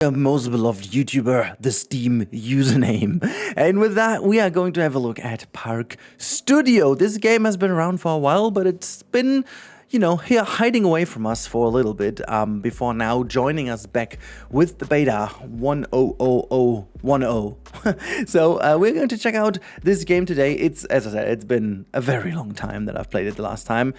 Most beloved YouTuber, the Steam username. And with that, we are going to have a look at Park Studio. This game has been around for a while, but it's been, here hiding away from us for a little bit before now joining us back with the beta 1.0.0.10. So we're going to check out this game today. As I said, it's been a very long time that I've played it the last time,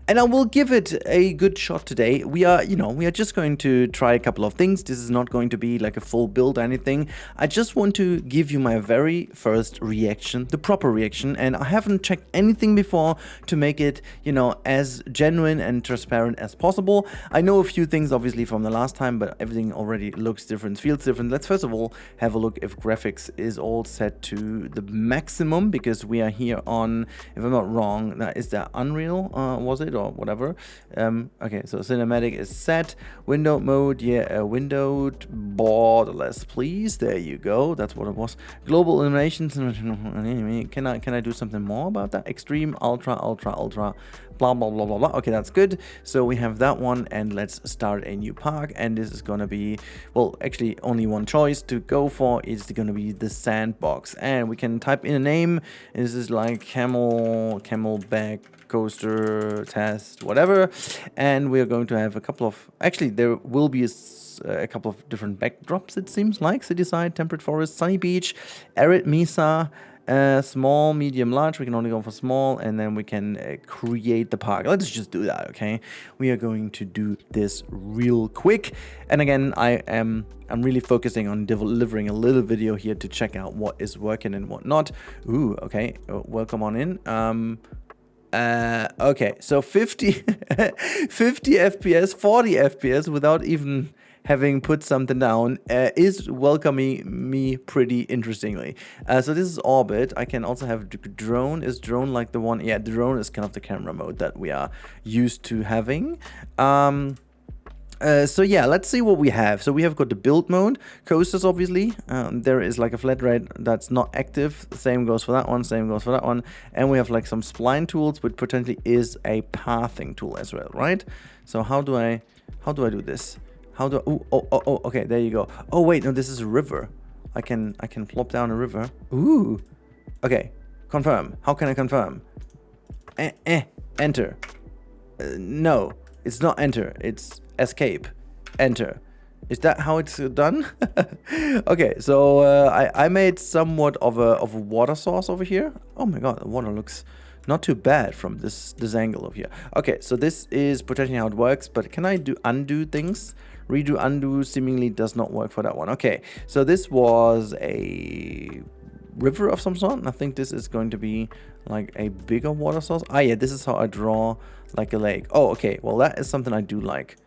and I will give it a good shot today. We are just going to try a couple of things. This is not going to be like a full build or anything. I just want to give you my very first reaction, the proper reaction, and I haven't checked anything before to make it, as genuine and transparent as possible. I know a few things obviously from the last time, but everything already looks different, feels different. Let's first of all have a look if graphics is all set to the maximum, because we are here on, if I'm not wrong, is that Unreal, was it, or whatever. Okay, so cinematic is set, window mode, windowed borderless, please. There you go, that's what it was. Global illumination, can I do something more about that? Extreme, ultra, blah blah blah blah blah. Okay, that's good. So we have that one, and let's start a new park. And this is gonna be, well, actually only one choice to go for is gonna be the Sandbox, and we can type in a name. This is like camelback coaster test, whatever. And we're going to have a couple of, actually there will be a couple of different backdrops, it seems like. Cityside, temperate forest, sunny beach, arid mesa, small, medium, large. We can only go for small, and then we can create the park. Let's just do that, okay? We are going to do this real quick. And again, I'm really focusing on delivering a little video here to check out what is working and what not. Ooh, okay. Welcome on in. Okay, so 50 FPS, 40 FPS without even having put something down is welcoming me pretty interestingly. So this is orbit. I can also have drone. Is drone like the one? Yeah, drone is kind of the camera mode that we are used to having. So yeah, let's see what we have. So we have got the build mode, coasters obviously. There is like a flat rate that's not active. Same goes for that one, same goes for that one. And we have like some spline tools, which potentially is a pathing tool as well, right? So how do I do this? How do I, okay, there you go. Oh wait, no, this is a river. I can plop down a river. Ooh. Okay, confirm. How can I confirm? Enter. No, it's not enter. It's escape. Enter. Is that how it's done? Okay, so I made somewhat of a water source over here. Oh my god, the water looks not too bad from this angle over here. Okay, so this is potentially how it works, but can I undo things? Redo, undo seemingly does not work for that one. Okay, so this was a river of some sort. I think this is going to be like a bigger water source. Ah, yeah, this is how I draw like a lake. Oh, okay, well, that is something I do like.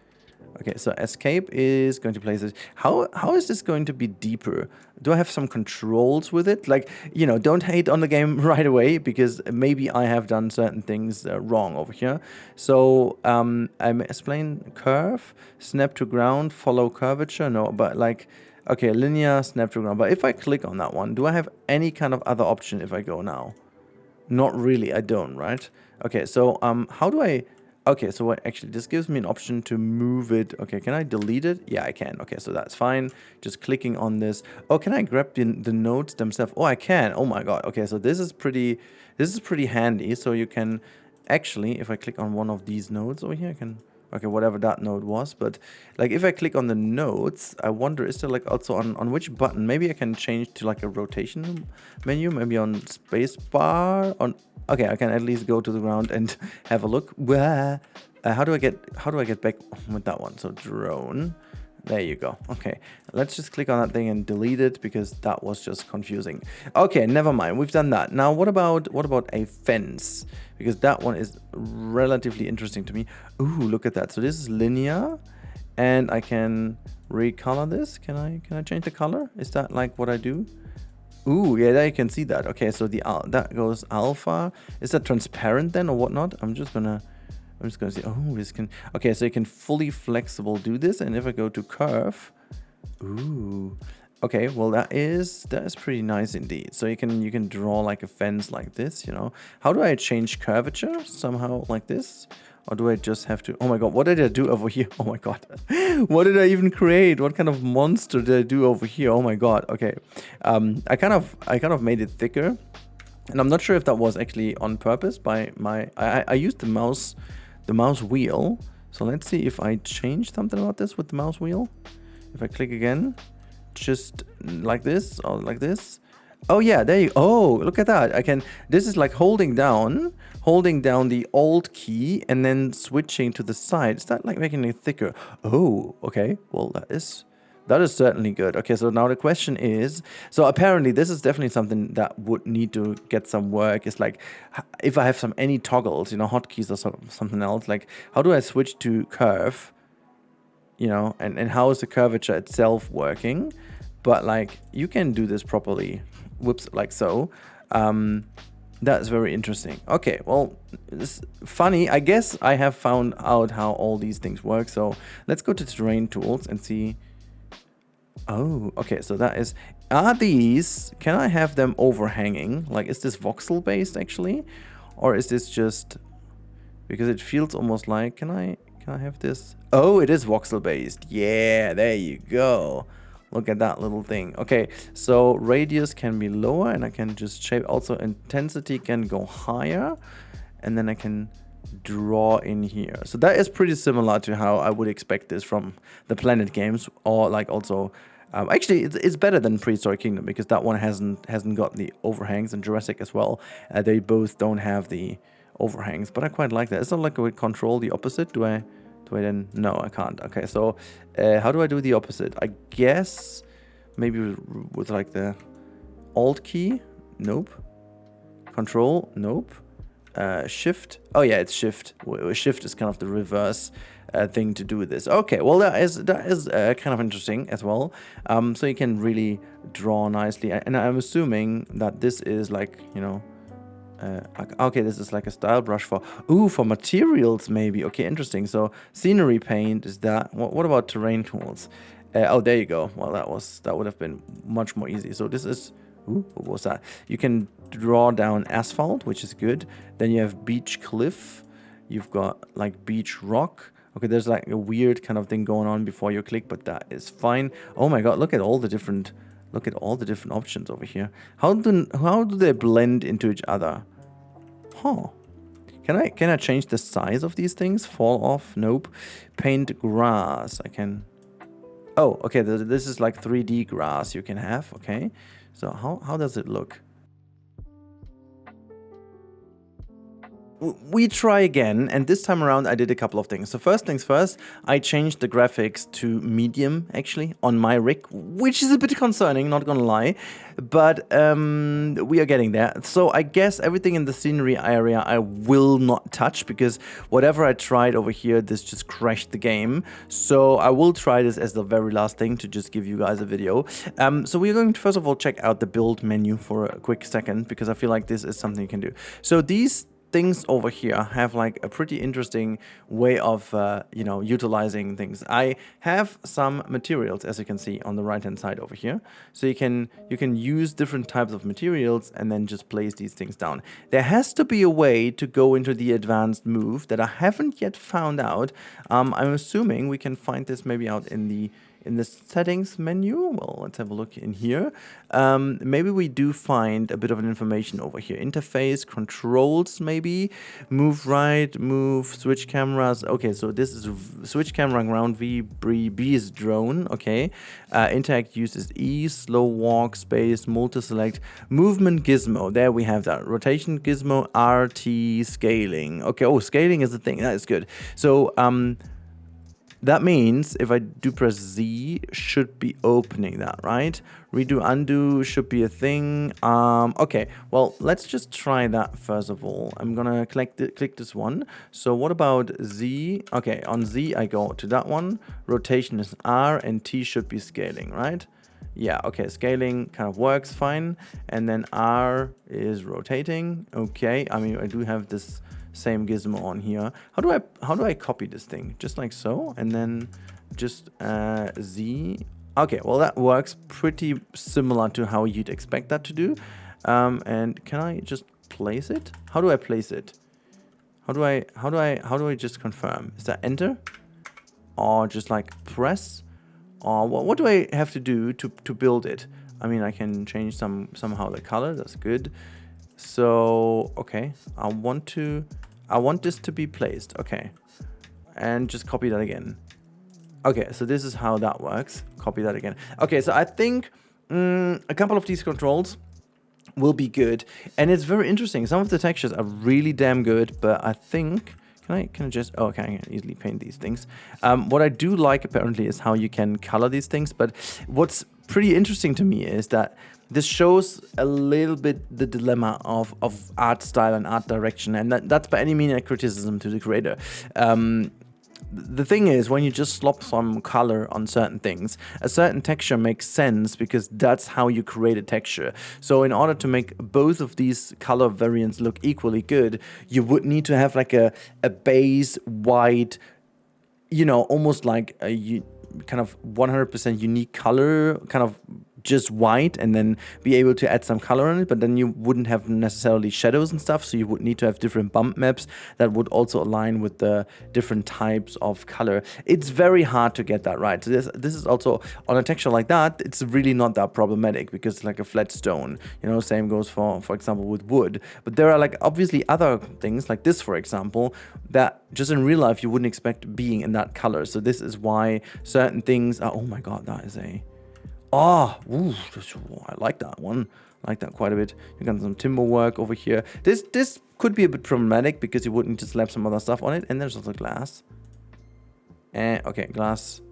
Okay, so escape is going to place it. How is this going to be deeper? Do I have some controls with it? Like, don't hate on the game right away, because maybe I have done certain things wrong over here. So I'm explain curve, snap to ground, follow curvature. No, but like, okay, linear, snap to ground. But if I click on that one, do I have any kind of other option if I go now? Not really, I don't, right? Okay, so how do I... Okay, so what, actually, this gives me an option to move it. Okay, can I delete it? Yeah, I can. Okay, so that's fine. Just clicking on this. Oh, can I grab the nodes themselves? Oh, I can. Oh my god. Okay, so this is pretty handy. So you can actually, if I click on one of these nodes over here, I can... Okay, whatever that node was, but like if I click on the nodes, I wonder, is there like also on which button? Maybe I can change to like a rotation menu, maybe on space bar on... Okay, I can at least go to the ground and have a look. How do I get back with that one? So drone. There you go. Okay, let's just click on that thing and delete it, because that was just confusing. Okay, never mind. We've done that. Now, what about a fence? Because that one is relatively interesting to me. Ooh, look at that. So this is linear, and I can recolor this. Can I change the color? Is that like what I do? Ooh, yeah, there you can see that. Okay, so that goes alpha. Is that transparent then or whatnot? I'm just gonna see. Oh, this can... Okay, so you can fully flexible do this. And if I go to curve... Ooh. Okay, well, that is pretty nice indeed. So you can draw like a fence like this, How do I change curvature? Somehow like this? Or do I just have to... Oh my god, what did I do over here? Oh my god. What did I even create? What kind of monster did I do over here? Oh my god. Okay. I kind of made it thicker. And I'm not sure if that was actually on purpose by my... I used the mouse wheel. So let's see if I change something about this with the mouse wheel. If I click again, just like this or like this. Oh yeah, there you... Oh, look at that. I can... This is like holding down the Alt key and then switching to the side. Is that like making it thicker? Oh, okay. Well, that is certainly good. Okay, so now the question is, so apparently this is definitely something that would need to get some work. It's like, if I have any toggles, you know, hotkeys or something else, like how do I switch to curve, you know, and how is the curvature itself working? But like, you can do this properly. Whoops, like so. That's very interesting. Okay, well, it's funny. I guess I have found out how all these things work. So let's go to terrain tools and see. Oh, okay, so that is... Are these... Can I have them overhanging? Like, is this voxel based actually? Or is this just... Because it feels almost like... Can I have this? Oh, it is voxel based. Yeah, there you go. Look at that little thing. Okay, so radius can be lower and I can just shape. Also, intensity can go higher. And then I can draw in here. So that is pretty similar to how I would expect this from the Planet games. Or like also... actually, it's better than Prehistoric Kingdom because that one hasn't got the overhangs, and Jurassic as well. They both don't have the overhangs, but I quite like that. It's not like I would control the opposite. Do I then? No, I can't. Okay, so how do I do the opposite? I guess maybe with like the Alt key. Nope. Control. Nope. Shift. Oh yeah, it's Shift. Shift is kind of the reverse thing to do with this. Okay, well that is kind of interesting as well. So you can really draw nicely, and I'm assuming that this is like, you know, okay, this is like a style brush for materials maybe. Okay, interesting. So scenery paint is that. What about terrain tools? Oh, there you go. Well, that would have been much more easy. So this is... Ooh, what was that? You can draw down asphalt, which is good. Then you have beach cliff. You've got like beach rock. Okay, there's like a weird kind of thing going on before you click, but that is fine. Oh my god, look at all the different options over here. How do they blend into each other? Huh. Can I change the size of these things? Fall off? Nope. Paint grass. I can... Oh, okay, this is like 3D grass you can have. Okay. So how does it look? We try again, and this time around I did a couple of things. So first things first, I changed the graphics to medium, actually, on my rig, which is a bit concerning, not gonna lie, but we are getting there. So I guess everything in the scenery area I will not touch, because whatever I tried over here, this just crashed the game. So I will try this as the very last thing to just give you guys a video. So we're going to first of all check out the build menu for a quick second, because I feel like this is something you can do. So these things over here have like a pretty interesting way of you know, utilizing things. I have some materials, as you can see on the right hand side over here, so you can use different types of materials and then just place these things down. There has to be a way to go into the advanced move that I haven't yet found out. I'm assuming we can find this maybe out in the settings menu. Well, let's have a look in here. Maybe we do find a bit of an information over here. Interface, controls, maybe. Move right, move, switch cameras. Okay, so this is switch camera, ground V, B is drone. Okay. Interact use is E, slow walk, space, multi-select, movement gizmo. There we have that. Rotation gizmo, RT, scaling. Okay, oh, scaling is the thing. That is good. So, that means if I do press Z, should be opening that, right? Redo, undo should be a thing. Okay, well, let's just try that first of all. I'm gonna click this one. So what about Z? Okay, on Z, I go to that one. Rotation is R, and T should be scaling, right? Yeah, okay, scaling kind of works fine. And then R is rotating. Okay, I mean, I do have this same gizmo on here. How do I copy this thing? Just like so, and then just Z. Okay, well that works pretty similar to how you'd expect that to do. And can I just place it? How do I place it? How do I just confirm? Is that enter? Or just like press? Or what do I have to do to build it? I mean, I can change somehow the color. That's good. So, okay. I want this to be placed. Okay. And just copy that again. Okay, so this is how that works. Copy that again. Okay, so I think a couple of these controls will be good. And it's very interesting. Some of the textures are really damn good, but I think... Can I just... Oh, okay, I can easily paint these things. What I do like, apparently, is how you can color these things. But what's pretty interesting to me is that this shows a little bit the dilemma of art style and art direction. And that's by any means a criticism to the creator. The thing is, when you just slop some color on certain things, a certain texture makes sense because that's how you create a texture. So in order to make both of these color variants look equally good, you would need to have like a base white, you know, almost like a kind of 100% unique color, kind of just white, and then be able to add some color on it, but then you wouldn't have necessarily shadows and stuff, so you would need to have different bump maps that would also align with the different types of color. It's very hard to get that right. So this is also, on a texture like that, it's really not that problematic because it's like a flat stone, you know. Same goes for example with wood. But there are like obviously other things like this, for example, that just in real life you wouldn't expect being in that color. So this is why certain things are, oh my god, that is a... Oh, ooh, I like that one. I like that quite a bit. You got some timber work over here. This could be a bit problematic because you wouldn't just slap some other stuff on it. And there's also glass. Okay, glass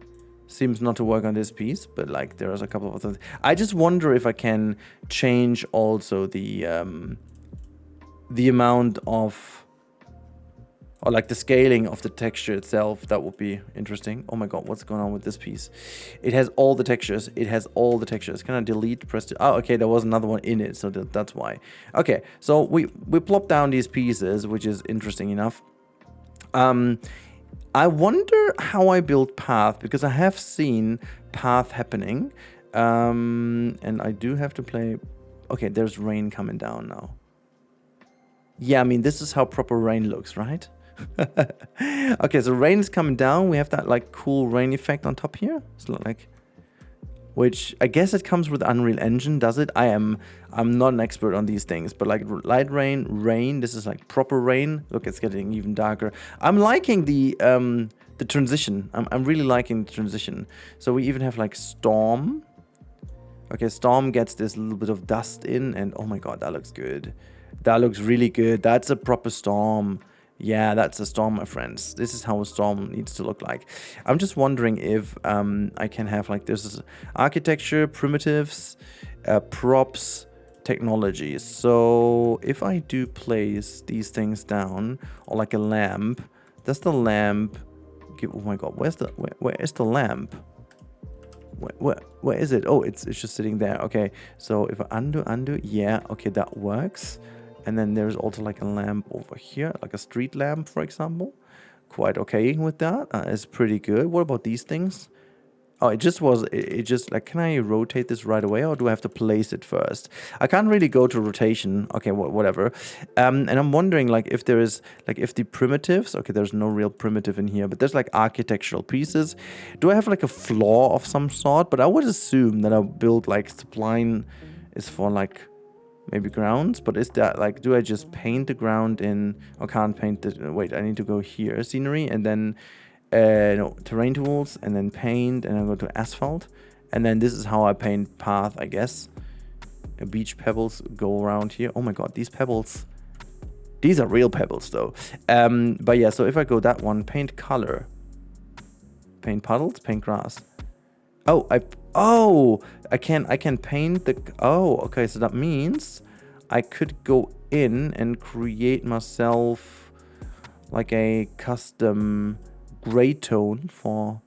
seems not to work on this piece, but like there's a couple of other things. I just wonder if I can change also the amount of... or like the scaling of the texture itself. That would be interesting. Oh my god, what's going on with this piece? It has all the textures. It has all the textures. Can I delete? Press it. Oh, okay, there was another one in it, so that's why. Okay, so we plop down these pieces, which is interesting enough. I wonder how I build path, because I have seen path happening. And I do have to play... Okay, there's rain coming down now. Yeah, I mean, this is how proper rain looks, right? Okay, so rain is coming down. We have that like cool rain effect on top here. It's like, which I guess it comes with Unreal Engine, does it? I'm not an expert on these things, but like light rain. This is like proper rain. Look, it's getting even darker. I'm liking the transition. I'm really liking the transition. So we even have like storm. Okay, storm gets this little bit of dust in, and oh my god, that looks good. That looks really good. That's a proper storm. Yeah, that's a storm, my friends. This is how a storm needs to look like. I'm just wondering if I can have like this architecture, primitives, props, technology. So if I do place these things down, or like a lamp, does the lamp give... Oh my god, where is the lamp? Where is it? Oh, it's just sitting there. Okay, so if I undo, yeah, okay, that works. And then there's also like a lamp over here, like a street lamp, for example. Quite okay with that. It's pretty good. What about these things? Oh, it just like, can I rotate this right away, or do I have to place it first? I can't really go to rotation. Okay, whatever. And I'm wondering, like, if there is, like, if the primitives, okay, there's no real primitive in here, but there's like architectural pieces. Do I have like a floor of some sort? But I would assume that I'll build like spline is for like maybe grounds, but is that like, do I just paint the ground in, or can't paint the, wait, I need to go here, scenery, and then no, terrain tools, and then paint, and I go to asphalt, and then this is how I paint path, I guess. Beach pebbles go around here. Oh my god, these pebbles, these are real pebbles though. But yeah, so if I go that one, paint color, paint puddles, paint grass. Oh, I can paint the... Oh, okay, so that means I could go in and create myself like a custom gray tone for...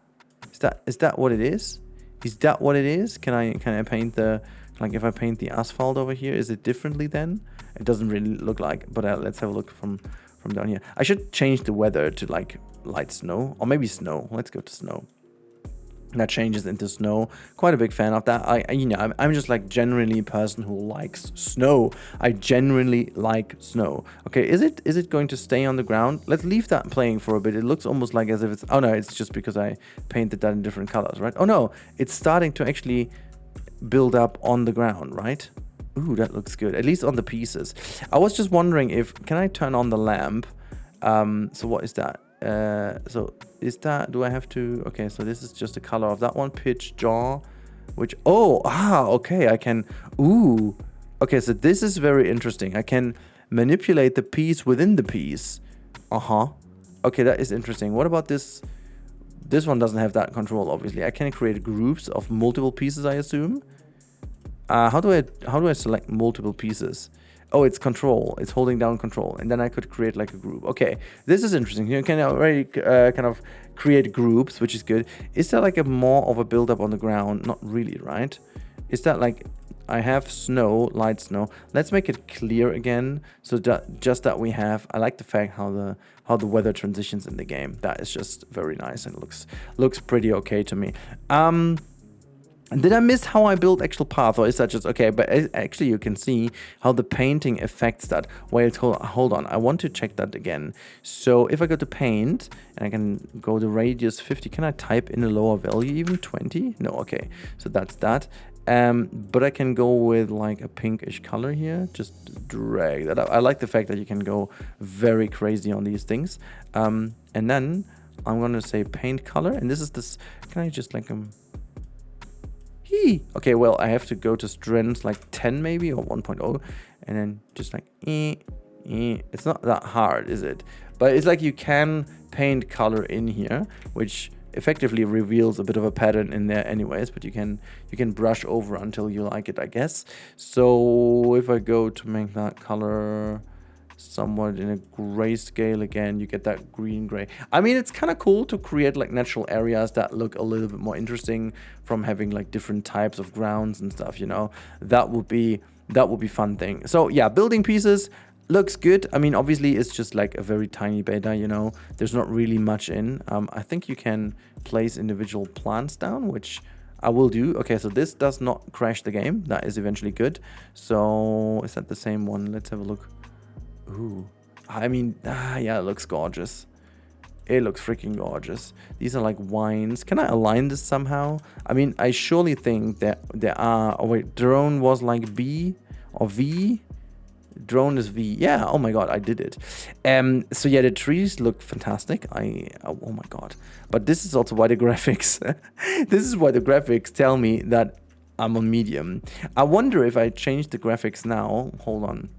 Is that what it is? Is that what it is? Can I paint the... Like, if I paint the asphalt over here, is it differently then? It doesn't really look like, but let's have a look from down here. I should change the weather to like light snow, or maybe snow. Let's go to snow. that changes into snow. Quite a big fan of that. You know, I'm just like genuinely a person who likes snow. I genuinely like snow. Okay, is it going to stay on the ground? Let's leave that playing for a bit. It looks almost like as if it's, oh no, it's just because I painted that in different colors, right? Oh no, it's starting to actually build up on the ground, right? Ooh, that looks good, at least on the pieces. I was just wondering if, can I turn on the lamp? So what is that? So is that, do I have to, okay, so this is just the color of that one, pitch jaw, which, okay, I can, ooh, okay, so this is very interesting. I can manipulate the piece within the piece. Okay, that is interesting. What about this? This one doesn't have that control, obviously. I can create groups of multiple pieces, I assume. How do I select multiple pieces? Oh, it's control. It's holding down control. And then I could create like a group. Okay, this is interesting. You can already kind of create groups, which is good. Is that like a more of a build-up on the ground? Not really, right? Is that like, I have snow, light snow. Let's make it clear again. So that just that we have, I like the fact how the weather transitions in the game. That is just very nice and looks pretty okay to me. Did I miss how I built actual path, or is that just okay? But actually you can see how the painting affects that. Wait, hold on, I want to check that again. So if I go to paint and I can go to radius 50, can I type in a lower value, even 20? No, okay, so that's that. But I can go with like a pinkish color here, just drag that up. I like the fact that you can go very crazy on these things. And then I'm gonna say paint color, and this is this, can I just like okay, well, I have to go to strength like 10 maybe, or 1.0, and then just like it's not that hard, is it? But it's like you can paint color in here, which effectively reveals a bit of a pattern in there anyways, but you can brush over until you like it, I guess. So if I go to make that color somewhat in a grayscale again, you get that green gray. I mean, it's kind of cool to create like natural areas that look a little bit more interesting from having like different types of grounds and stuff, you know. That would be fun thing. So yeah, building pieces looks good. I mean, obviously it's just like a very tiny beta, you know, there's not really much in. I think you can place individual plants down, which I will do. Okay, so this does not crash the game. That is eventually good. So is that the same one? Let's have a look. Ooh, I mean, yeah, it looks gorgeous. It looks freaking gorgeous. These are like wines. Can I align this somehow? I mean, I surely think that there are, oh wait, drone was like B or V. Drone is V. Yeah, oh my god, I did it. So yeah, the trees look fantastic. Oh my god. But this is also why the graphics, this is why the graphics tell me that I'm on medium. I wonder if I change the graphics now. Hold on.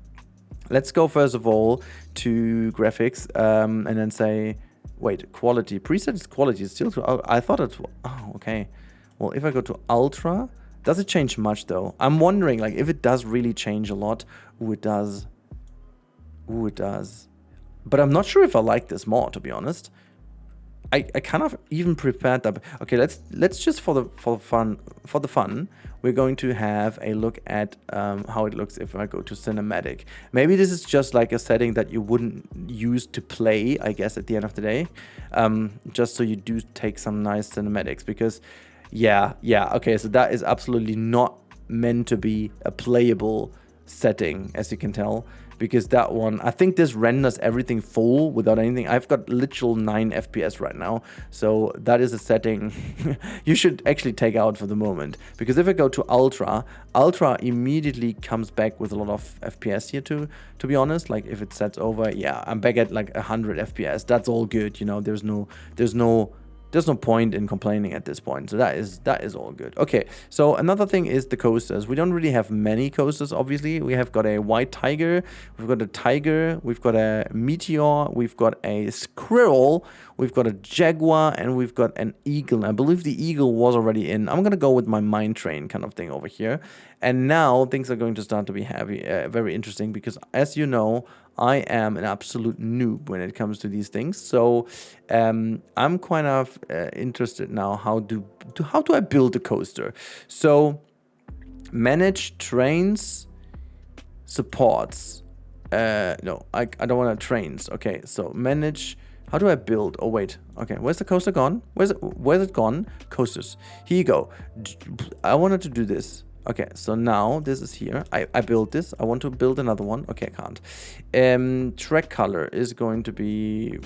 Let's go first of all to graphics, and then say, wait, quality. Preset is quality. It's still, I thought it's, oh, okay. Well, if I go to ultra, does it change much though? I'm wondering like if it does really change a lot. Ooh, it does. Ooh, it does. But I'm not sure if I like this more, to be honest. I kind of even prepared that. Okay, let's just for the fun, we're going to have a look at how it looks if I go to cinematic. Maybe this is just like a setting that you wouldn't use to play, I guess, at the end of the day, just so you do take some nice cinematics. Because yeah, okay, so that is absolutely not meant to be a playable setting, as you can tell, because that one, I think this renders everything full without anything. I've got literal 9 FPS right now, so that is a setting you should actually take out for the moment, because if I go to ultra immediately comes back with a lot of FPS here too, to be honest. Like if it sets over, yeah, I'm back at like 100 FPS. That's all good, you know. There's no point in complaining at this point. So that is all good. Okay, so another thing is the coasters. We don't really have many coasters, obviously. We have got a white tiger, we've got a tiger, we've got a meteor, we've got a squirrel, we've got a jaguar, and we've got an eagle. I believe the eagle was already in. I'm gonna go with my mine train kind of thing over here. And now things are going to start to be very interesting, because as you know, I am an absolute noob when it comes to these things. So I'm kind of interested now. How do I build a coaster? So manage trains, supports. No, I don't want to trains. Okay, so manage How do I build? Oh, wait. Okay, where's the coaster gone? Where's it gone? Coasters. Here you go. I wanted to do this. Okay, so now this is here. I built this. I want to build another one. Okay, I can't. Track color is going to be...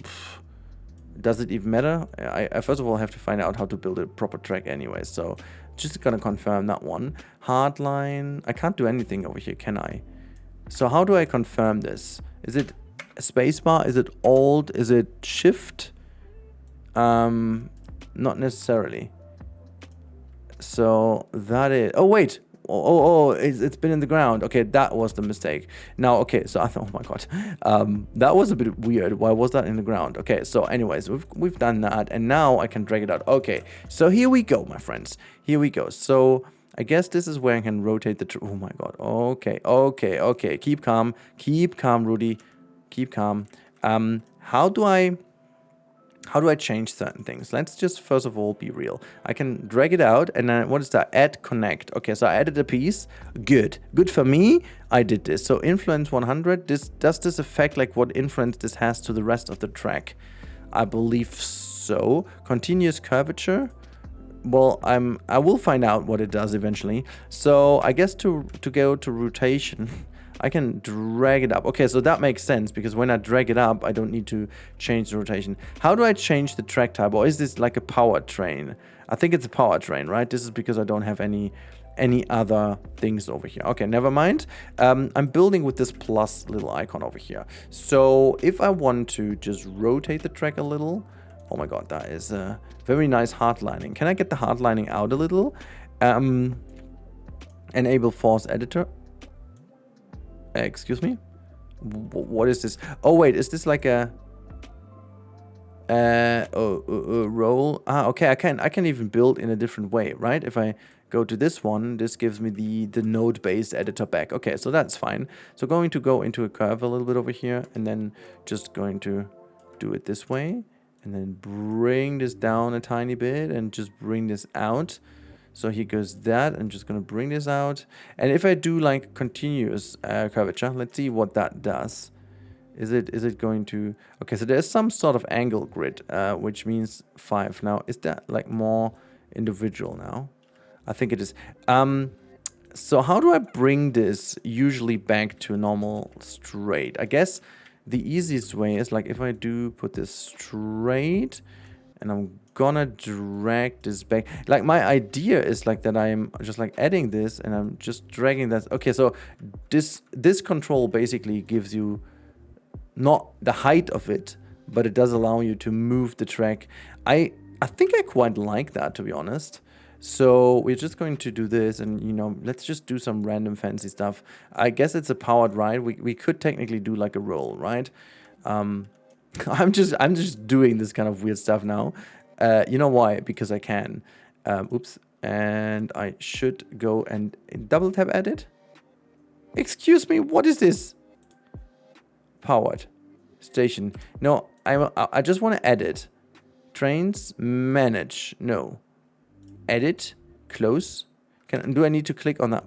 Does it even matter? I first of all have to find out how to build a proper track anyway. So just gonna confirm that one. Hardline. I can't do anything over here, can I? So how do I confirm this? Is it spacebar? Is it Alt? Is it Shift? Not necessarily. So that is... Oh, wait. Oh, it's been in the ground. Okay, that was the mistake. Now, okay, so I thought, oh my god, that was a bit weird. Why was that in the ground? Okay, so anyways, we've done that, and now I can drag it out. Okay, so here we go, my friends. Here we go. So I guess this is where I can rotate the... Oh my god. Okay. Keep calm, Rudy. Keep calm. How do I change certain things? Let's just first of all be real. I can drag it out, and then what is that? Add connect. Okay, so I added a piece. Good for me. I did this. So influence 100. Does this affect like what influence this has to the rest of the track? I believe so. Continuous curvature. Well, I will find out what it does eventually. So I guess to go to rotation, I can drag it up. Okay, so that makes sense, because when I drag it up, I don't need to change the rotation. How do I change the track type? Or is this like a powertrain? I think it's a powertrain, right? This is because I don't have any other things over here. Okay, never mind. I'm building with this plus little icon over here. So if I want to just rotate the track a little... Oh my god, that is a very nice hardlining. Can I get the hardlining out a little? Enable force editor. Excuse me? What is this? Oh wait, is this like a roll? Ah, okay, I can even build in a different way, right? If I go to this one, this gives me the node-based editor back. Okay, so that's fine. So going to go into a curve a little bit over here, and then just going to do it this way, and then bring this down a tiny bit, and just bring this out. So here goes that. I'm just going to bring this out. And if I do like continuous curvature, let's see what that does. Is it going to... Okay, so there's some sort of angle grid, which means 5. Now, is that like more individual now? I think it is. So how do I bring this usually back to normal straight? I guess the easiest way is like if I do put this straight, and I'm gonna drag this back. Like my idea is like that I'm just like adding this, and I'm just dragging that. Okay, so this control basically gives you not the height of it, but it does allow you to move the track. I think I quite like that, to be honest. So we're just going to do this, and you know, let's just do some random fancy stuff. I guess it's a powered ride. We could technically do like a roll, right? I'm just doing this kind of weird stuff now. You know why? Because I can. Oops. And I should go and double tap edit. Excuse me, what is this? Powered station. No, I just want to edit. Trains manage. No. Edit. Close. Do I need to click on that?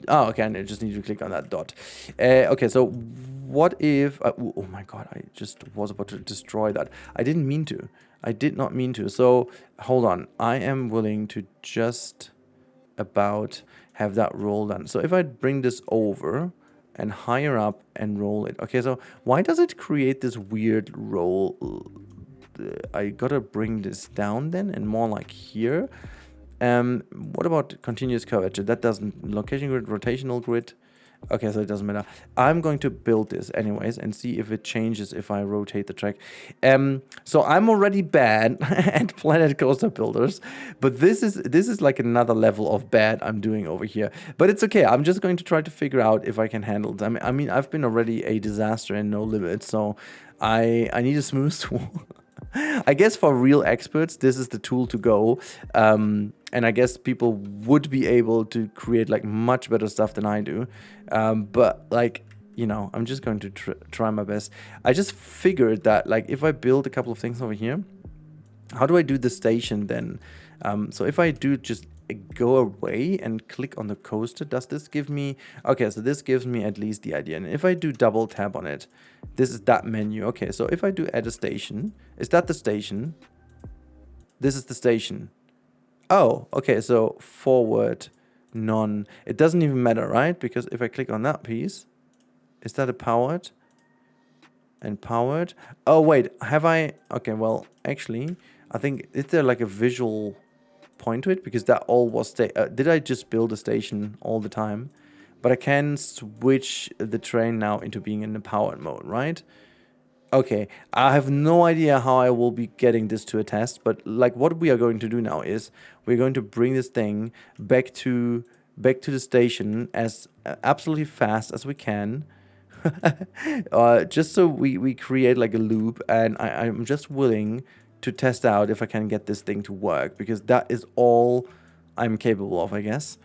Oh, okay. I just need to click on that dot. Okay, so what if... oh my god, I just was about to destroy that. I didn't mean to. I did not mean to. So, hold on. I am willing to just about have that roll done. So, if I bring this over and higher up and roll it. Okay, so why does it create this weird roll? I gotta bring this down then and more like here. What about continuous curvature? That doesn't... Location grid, rotational grid. Okay, so it doesn't matter. I'm going to build this anyways and see if it changes if I rotate the track. So I'm already bad at Planet Coaster Builders, but this is like another level of bad I'm doing over here. But it's okay. I'm just going to try to figure out if I can handle it. I mean, I've been already a disaster in No Limit, so I need a smooth tool. I guess for real experts, this is the tool to go. And I guess people would be able to create like much better stuff than I do. But like, you know, I'm just going to try my best. I just figured that like if I build a couple of things over here, how do I do the station then? So if I do just go away and click on the coaster, does this give me... Okay, so this gives me at least the idea. And if I do double tap on it, this is that menu. Okay, so if I do add a station, is that the station? This is the station. Oh, okay, so forward, none. It doesn't even matter, right? Because if I click on that piece, is that a powered? And powered? Oh, wait, have I... Okay, well, actually, I think, is there like a visual point to it? Because that all was... did I just build a station all the time? But I can switch the train now into being in the powered mode, right? Okay, I have no idea how I will be getting this to a test, but like what we are going to do now is we're going to bring this thing back to the station as absolutely fast as we can. Just so we create like a loop, and I'm just willing to test out if I can get this thing to work, because that is all I'm capable of, I guess.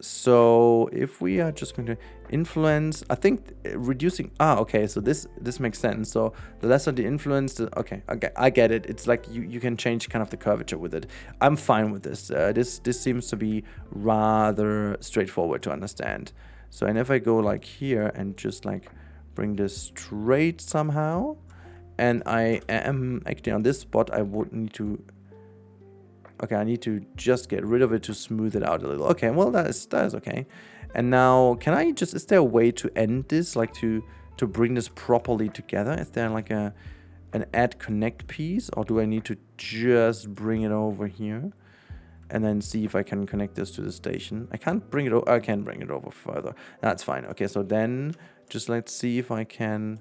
So if we are just going to influence, I think reducing... okay, so this makes sense. So the lesser the influence, okay, I get it. It's like you can change kind of the curvature with it. I'm fine with this. This seems to be rather straightforward to understand. So, and if I go like here and just like bring this straight somehow, and I am actually on this spot, I would need to... Okay, I need to just get rid of it to smooth it out a little. Okay, well, that is okay. And now, can I just... Is there a way to end this? Like to bring this properly together? Is there like an add connect piece? Or do I need to just bring it over here? And then see if I can connect this to the station. I can't bring it over. I can bring it over further. That's fine. Okay, so then just let's see if I can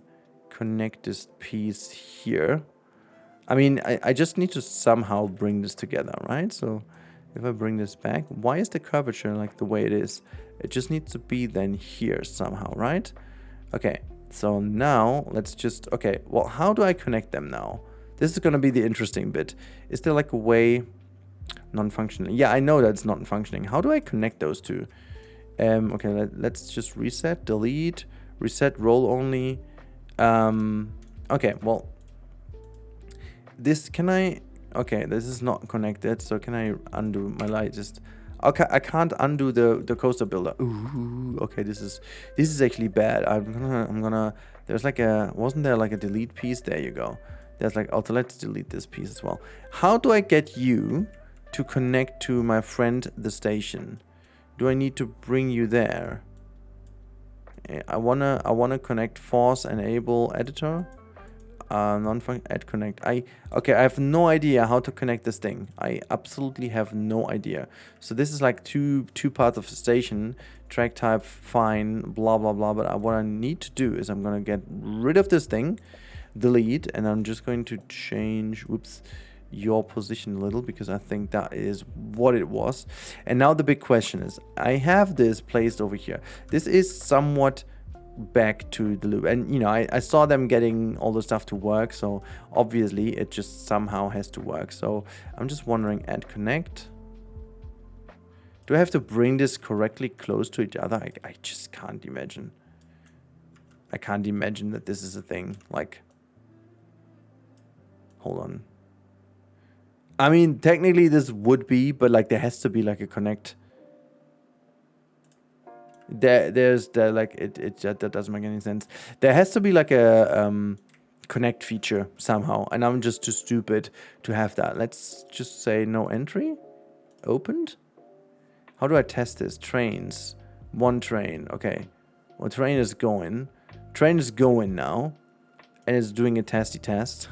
connect this piece here. I mean, I just need to somehow bring this together, right? So if I bring this back, why is the curvature like the way it is? It just needs to be then here somehow, right? Okay, so now let's just... Okay, well, how do I connect them now? This is going to be the interesting bit. Is there like a way... Non-functioning. Yeah, I know that's not functioning. How do I connect those two? Okay, let's just reset, delete, reset, roll only. Okay, well... This, can I... Okay, this is not connected, so can I undo my light? Just... Okay, I can't undo the coaster builder. Ooh, okay, this is actually bad. I'm gonna... There's like a... Wasn't there like a delete piece? There you go. There's like... Also, let's delete this piece as well. How do I get you to connect to my friend, the station? Do I need to bring you there? I wanna connect force enable editor. Non-function add connect. Okay, I have no idea how to connect this thing. I absolutely have no idea. So this is like two parts of the station. Track type, fine, blah blah blah. But what I need to do is I'm gonna get rid of this thing, delete, and I'm just going to change, whoops, your position a little, because I think that is what it was. And now the big question is, I have this placed over here. This is somewhat back to the loop, and you know, I saw them getting all the stuff to work, so obviously it just somehow has to work. So I'm just wondering, add connect. Do I have to bring this correctly close to each other? I just can't imagine. I can't imagine that this is a thing. Like, hold on. I mean, technically this would be, but like there has to be like a connect. There's like that doesn't make any sense. There has to be like a connect feature somehow, and I'm just too stupid to have that. Let's just say no entry. Opened. How do I test this? Trains. One train. Okay. Well, train is going. Train is going now, and it's doing a testy test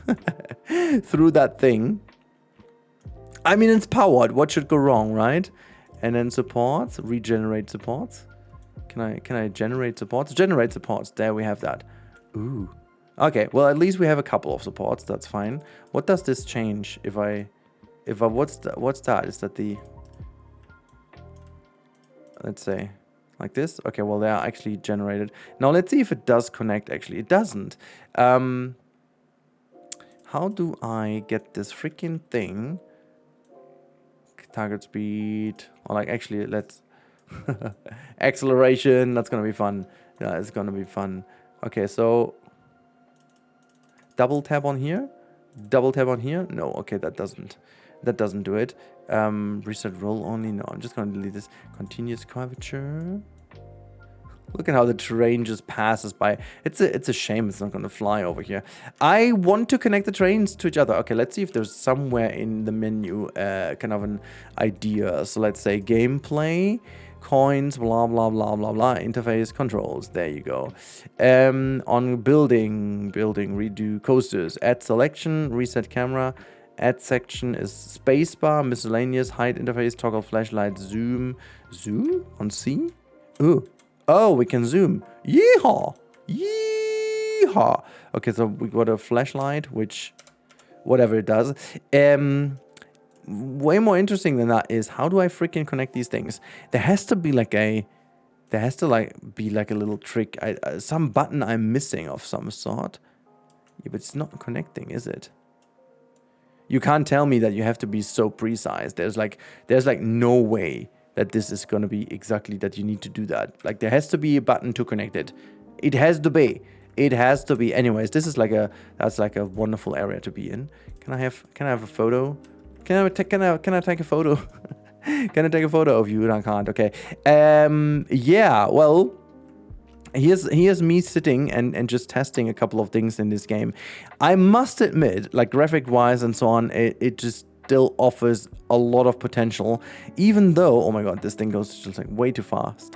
through that thing. I mean, it's powered. What should go wrong, right? And then supports. Regenerate supports. Can I generate supports? Generate supports. There we have that. Ooh. Okay, well, at least we have a couple of supports. That's fine. What does this change if I what's that? Is that the... Let's say like this? Okay, well, they are actually generated. Now let's see if it does connect. Actually, it doesn't. How do I get this freaking thing? Target speed, or like actually let's acceleration. That's gonna be fun. Yeah, it's gonna be fun. Okay, so double tap on here, double tap on here. No, okay, that doesn't do it. Reset roll only. No, I'm just going to delete this. Continuous curvature. Look at how the terrain just passes by. It's a shame it's not going to fly over here. I want to connect the trains to each other. Okay, let's see if there's somewhere in the menu kind of an idea. So let's say gameplay, coins, blah, blah, blah, blah, blah, interface, controls. There you go. On building, redo coasters, add selection, reset camera. Add section is spacebar, miscellaneous, hide interface, toggle flashlight, zoom. Zoom on C? Ooh. Oh, we can zoom. Yeehaw! Yeehaw! Okay, so we got a flashlight, which, whatever it does. Way more interesting than that is, how do I freaking connect these things? There has to be like a little trick. Some button I'm missing of some sort. Yeah, but it's not connecting, is it? You can't tell me that you have to be so precise. There's like no way that this is going to be exactly that you need to do that. Like, there has to be a button to connect it. It has to be. It has to be. Anyways, this is that's like a wonderful area to be in. Can I have a photo? Can I take a photo? Can I take a photo of you? No, I can't. Okay. Yeah, well, here's me sitting and just testing a couple of things in this game. I must admit, like graphic wise and so on, it just still offers a lot of potential, even though, oh my god, this thing goes just like way too fast,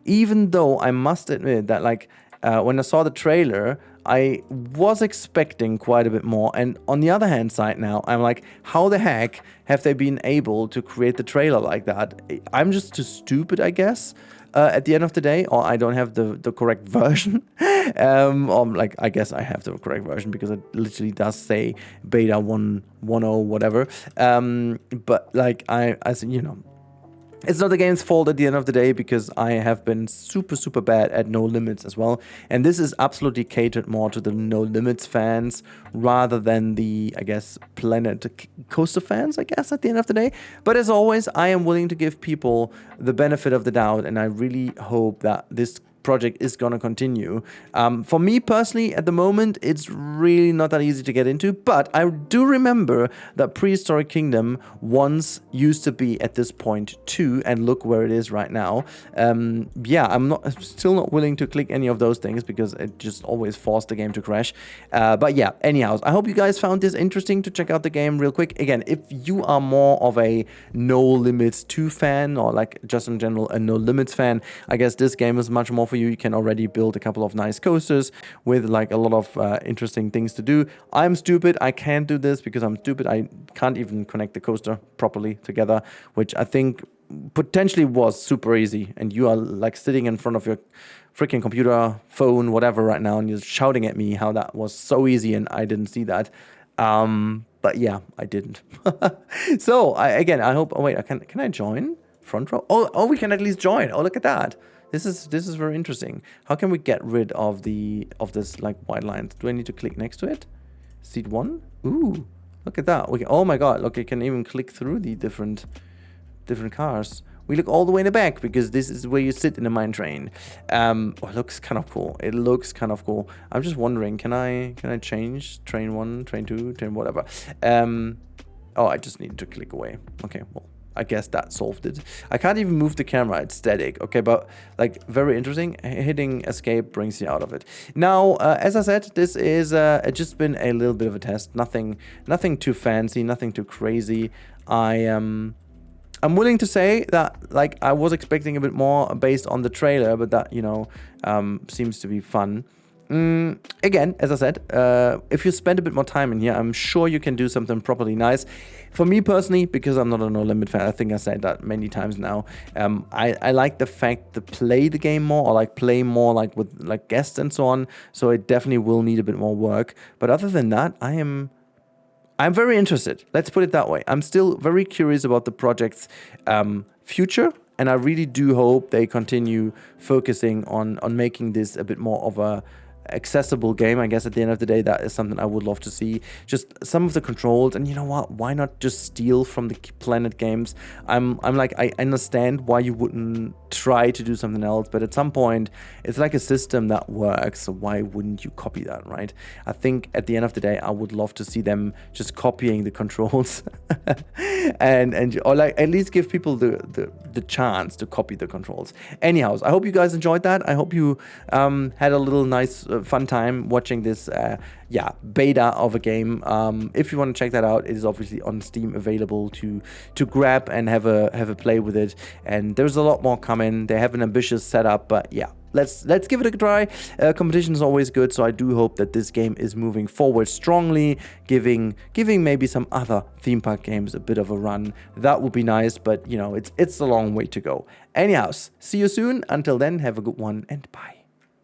even though I must admit that, like, when I saw the trailer, I was expecting quite a bit more, and on the other hand side now, I'm like, how the heck have they been able to create the trailer like that? I'm just too stupid, I guess. At the end of the day, or I don't have the correct version. Like, I guess I have the correct version because it literally does say beta 1.10 whatever. But like I said, you know, it's not the game's fault at the end of the day, because I have been super bad at No Limits as well. And this is absolutely catered more to the No Limits fans rather than the, I guess, Planet Coaster fans, I guess, at the end of the day. But as always, I am willing to give people the benefit of the doubt, and I really hope that this project is gonna continue. For me personally, at the moment, it's really not that easy to get into, but I do remember that Prehistoric Kingdom once used to be at this point too, and look where it is right now. Yeah, I'm still not willing to click any of those things because it just always forced the game to crash. But yeah, anyhow, I hope you guys found this interesting to check out the game real quick. Again, if you are more of a No Limits 2 fan, or like just in general a No Limits fan, I guess this game is much more for you. You can already build a couple of nice coasters with like a lot of interesting things to do. I'm stupid. I can't do this because I'm stupid. I can't even connect the coaster properly together, which I think potentially was super easy. And you are like sitting in front of your freaking computer, phone, whatever right now, and you're shouting at me how that was so easy and I didn't see that. But yeah, I didn't. So I hope. Oh wait, can I join front row? Oh, we can at least join. Oh, look at that. This is very interesting. How can we get rid of this like white lines? Do I need to click next to it? Seat 1? Ooh, look at that. Okay. Oh my god, look, I can even click through the different cars. We look all the way in the back because this is where you sit in a mine train. Oh, it looks kind of cool. It looks kind of cool. I'm just wondering, can I change train 1, train 2, train whatever? Oh, I just need to click away. Okay, well, I guess that solved it. I can't even move the camera, it's static. Okay, but like very interesting. Hitting escape brings you out of it. Now, as I said, this is just been a little bit of a test. Nothing too fancy, nothing too crazy. I'm willing to say that like I was expecting a bit more based on the trailer, but that, you know, seems to be fun. Again, as I said, if you spend a bit more time in here, I'm sure you can do something properly nice. For me personally, because I'm not a No Limit fan, I think I said that many times now, I like the fact to play the game more, or like play more like with like guests and so on, so it definitely will need a bit more work. But other than that, I'm very interested. Let's put it that way. I'm still very curious about the project's future, and I really do hope they continue focusing on making this a bit more of a accessible game. I guess at the end of the day, that is something I would love to see. Just some of the controls, and you know what? Why not just steal from the Planet games? I'm like, I understand why you wouldn't try to do something else, but at some point, it's like a system that works. So why wouldn't you copy that, right? I think at the end of the day, I would love to see them just copying the controls, or like at least give people the chance to copy the controls. Anyhow, I hope you guys enjoyed that. I hope you had a little nice fun time watching this beta of a game. If you want to check that out, it is obviously on Steam available to grab and have a play with it. And there's a lot more coming. They have an ambitious setup, but yeah, let's give it a try. Competition is always good, so I do hope that this game is moving forward strongly, giving maybe some other theme park games a bit of a run. That would be nice, but you know, it's a long way to go. Anyhow, see you soon. Until then, have a good one and bye.